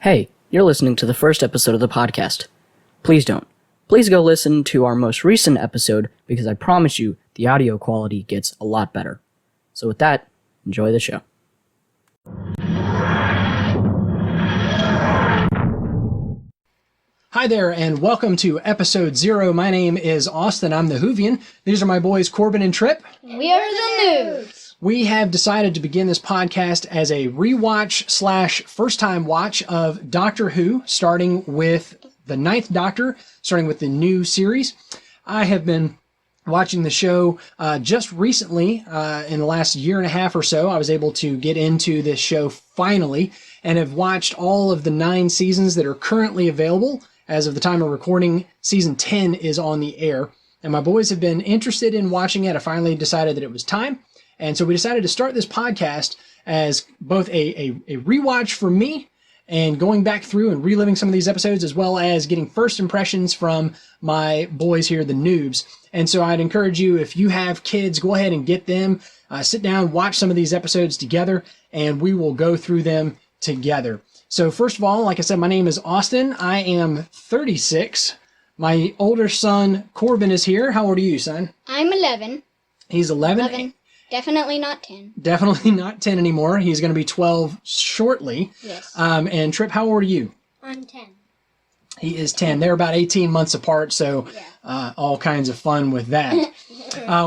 Hey, you're listening to the first episode of the podcast. Please don't. Please go listen to our most recent episode because I promise you the audio quality gets a lot better. So with that, enjoy the show. Hi there, and welcome to episode 0. My name is Austin. I'm the Whovian. These are my boys, Corbin and Tripp. We are the noobs. We have decided to begin this podcast as a rewatch / first-time watch of Doctor Who, starting with the 9th Doctor, starting with the new series. I have been watching the show just recently, in the last year and a half or so. I was able to get into this show finally, and have watched all of the 9 seasons that are currently available. As of the time of recording, season 10 is on the air, and my boys have been interested in watching it. I finally decided that it was time, and so we decided to start this podcast as both a rewatch for me and going back through and reliving some of these episodes, as well as getting first impressions from my boys here, the noobs. And so I'd encourage you, if you have kids, go ahead and get them, sit down, watch some of these episodes together, and we will go through them together. So first of all, like I said, my name is Austin. I am 36. My older son, Corbin, is here. How old are you, son? I'm 11. He's 11. 11. Definitely not 10. Definitely not 10 anymore. He's going to be 12 shortly. Yes. And Tripp, how old are you? I'm 10. He is 10. They're about 18 months apart, so all kinds of fun with that.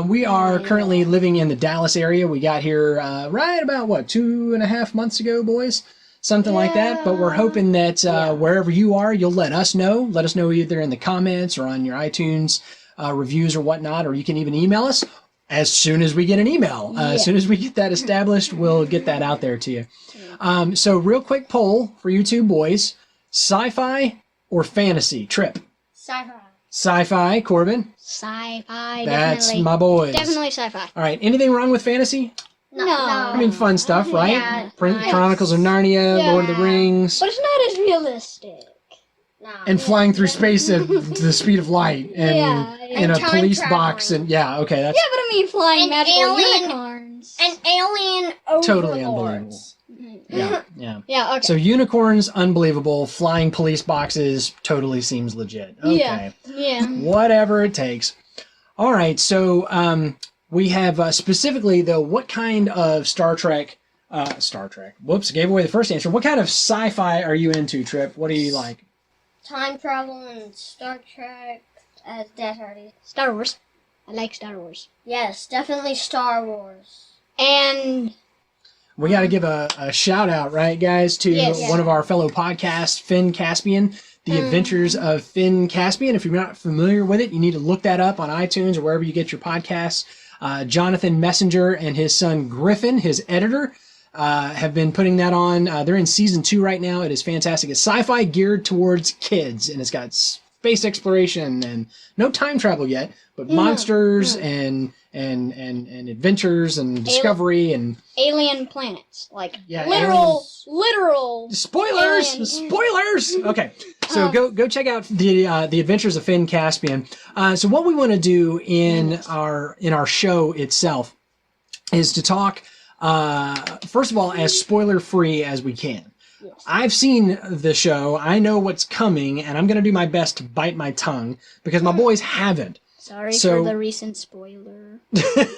We are currently living in the Dallas area. We got here right about, 2.5 months ago, boys? Something like that. But we're hoping that wherever you are, you'll let us know. Let us know either in the comments or on your iTunes reviews or whatnot, or you can even email us as soon as we get an email. As soon as we get that established, we'll get that out there to you. So real quick poll for you two boys. Sci-fi or fantasy? Tripp. Sci-fi. Sci-fi. Corbin? Sci-fi, That's definitely. my boys. Definitely sci-fi. All right. Anything wrong with fantasy? No. I mean, fun stuff, right? Yeah. Chronicles of Narnia, Lord of the Rings. But it's not as realistic. No. And flying through space at the speed of light, and in a time police traveling. box, and that's Yeah, but I mean flying And magical alien- unicorns. An alien overlords. totally unbelievable. Yeah. Yeah, okay. So unicorns, unbelievable. Flying police boxes, totally seems legit. Okay. Yeah. Whatever it takes. All right. So we have specifically though, what kind of Star Trek? Whoops, gave away the first answer. What kind of sci-fi are you into, Tripp? What do you like? Time travel and Star Trek, as Dad already. Star Wars. I like Star Wars. Yes, definitely Star Wars. And We got to give a shout out, right, guys, to one of our fellow podcasts, Finn Caspian, The Adventures of Finn Caspian. If you're not familiar with it, you need to look that up on iTunes or wherever you get your podcasts. Jonathan Messenger and his son Griffin, his editor, have been putting that on. They're in season 2 right now. It is fantastic. It's sci-fi geared towards kids, and it's got space exploration and no time travel yet, but monsters and adventures and discovery and alien planets. Like aliens. literal Spoilers! aliens. Spoilers! Okay, so go check out the Adventures of Finn Caspian. So what we want to do in our show itself is to talk first of all as spoiler free as we can. Yes. I've seen the show. I know what's coming, and I'm going to do my best to bite my tongue because my boys haven't. Sorry for the recent spoiler.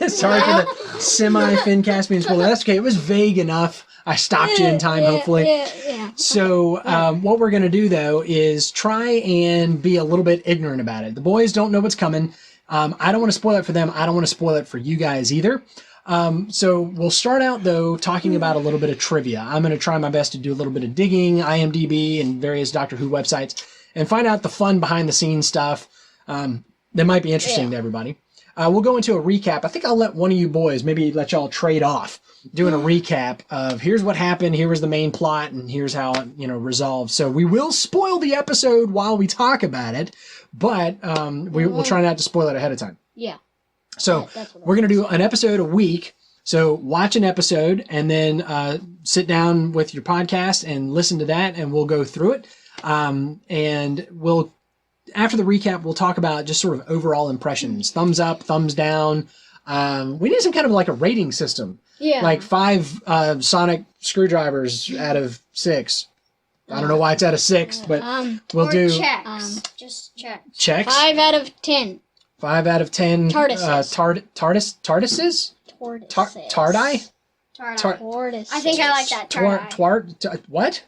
Sorry for the semi-Finn Caspian spoiler. That's okay. It was vague enough. I stopped you in time, hopefully. Yeah. So what we're going to do, though, is try and be a little bit ignorant about it. The boys don't know what's coming. I don't want to spoil it for them. I don't want to spoil it for you guys either. So we'll start out, though, talking about a little bit of trivia. I'm going to try my best to do a little bit of digging, IMDb, and various Doctor Who websites, and find out the fun behind-the-scenes stuff that might be interesting to everybody. We'll go into a recap. I think I'll let one of you boys, maybe let y'all trade off, doing a recap of here's what happened, here was the main plot, and here's how it resolved. So we will spoil the episode while we talk about it, but we'll try not to spoil it ahead of time. Yeah. So we're going to do an episode a week. So watch an episode and then sit down with your podcast and listen to that, and we'll go through it. And we'll, after the recap, we'll talk about just sort of overall impressions. Thumbs up, thumbs down. We need some kind of like a rating system. Yeah. Like 5 sonic screwdrivers out of 6. I don't know why it's at a 6, but we'll or do checks. Just checks. checks. 5 out of 10. 5 out of 10. Tortoises. Tortoises? Tortoises. Tardai? Tortoises. I think I like that. What?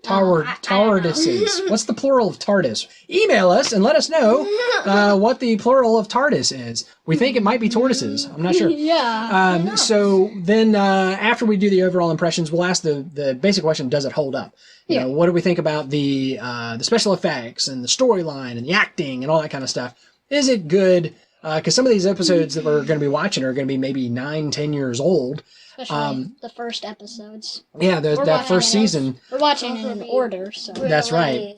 I don't know. Tortoises. What's the plural of TARDIS? Email us and let us know what the plural of TARDIS is. We think it might be tortoises. I'm not sure. Yeah. So then after we do the overall impressions, we'll ask the basic question, does it hold up? You know, what do we think about the special effects and the storyline and the acting and all that kind of stuff? Is it good? Because some of these episodes that we're going to be watching are going to be maybe 9, 10 years old. Especially the first episodes. Yeah, that first season. We're watching it in order, so. That's right.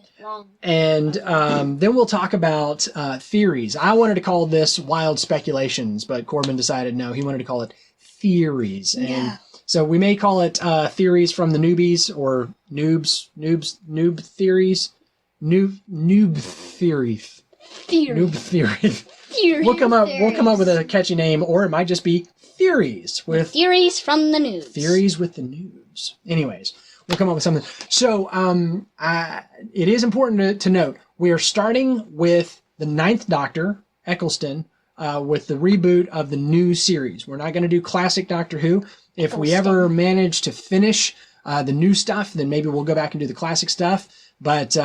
And then we'll talk about theories. I wanted to call this wild speculations, but Corbin decided no, he wanted to call it theories. And so we may call it theories from the newbies or noob theories. Noob theories. Noob theories. We'll come up with a catchy name, or it might just be theories with theories from the news. Theories with the news. Anyways, we'll come up with something. So it is important to note we are starting with the 9th Doctor, Eccleston, with the reboot of the new series. We're not going to do classic Doctor Who. If we ever manage to finish the new stuff, then maybe we'll go back and do the classic stuff. But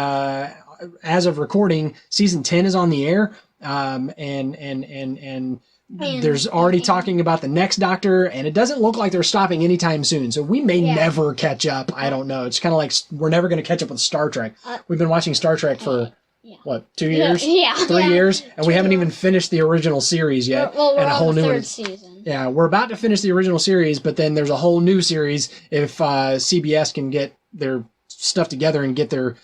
as of recording, season 10 is on the air. And there's already talking about the next Doctor, and it doesn't look like they're stopping anytime soon. So we may never catch up. I don't know. It's kind of like we're never going to catch up with Star Trek. We've been watching Star Trek for, 2 years? 3 years? And we haven't even finished the original series yet. Well, we're and a whole on the new third one. season. Yeah, we're about to finish the original series, but then there's a whole new series if CBS can get their stuff together and get their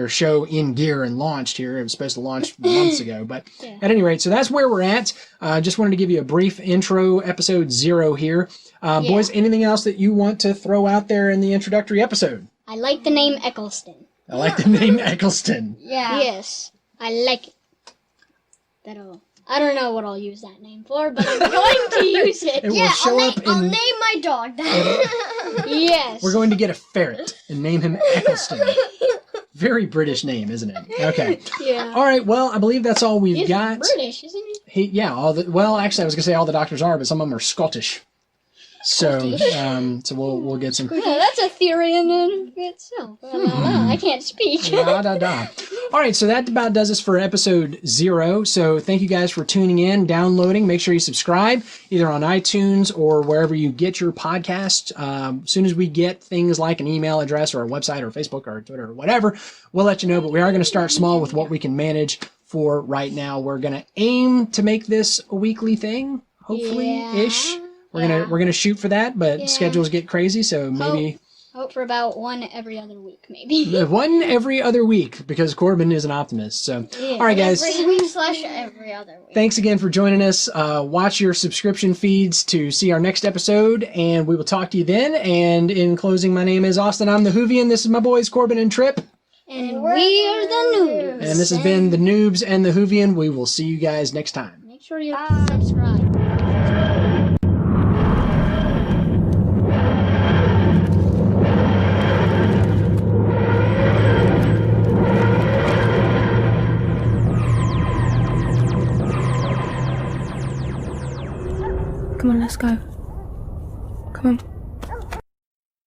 show in gear and launched here. It was supposed to launch months ago, but at any rate, so that's where we're at. Just wanted to give you a brief intro, episode 0 here. Boys, anything else that you want to throw out there in the introductory episode? I like the name Eccleston. I like the name Eccleston. Yeah. Yes, I like it. I don't know what I'll use that name for, but I'm going to use it. It will show up I'll in... name my dog that. Yes. We're going to get a ferret and name him Eccleston. Very British name, isn't it? Okay. Yeah. All right. Well, I believe that's all we've He's got. British, isn't he? Actually, I was going to say all the doctors are, but some of them are Scottish. So, so we'll get some. Yeah, that's a theory in itself. I can't speak. All right, so that about does us for episode 0. So thank you guys for tuning in, downloading. Make sure you subscribe either on iTunes or wherever you get your podcast. As soon as we get things like an email address or a website or Facebook or Twitter or whatever, we'll let you know. But we are going to start small with what we can manage for right now. We're going to aim to make this a weekly thing, hopefully-ish. We're gonna shoot for that, but schedules get crazy, so maybe hope for about one every other week, maybe. One every other week, because Corbin is an optimist. So, all right, guys. Every week / every other week. Thanks again for joining us. Watch your subscription feeds to see our next episode, and we will talk to you then. And in closing, my name is Austin. I'm the Whovian. This is my boys, Corbin and Trip. And we're the noobs. And this has been the Noobs and the Whovian. We will see you guys next time. Make sure you subscribe. Come on, let's go.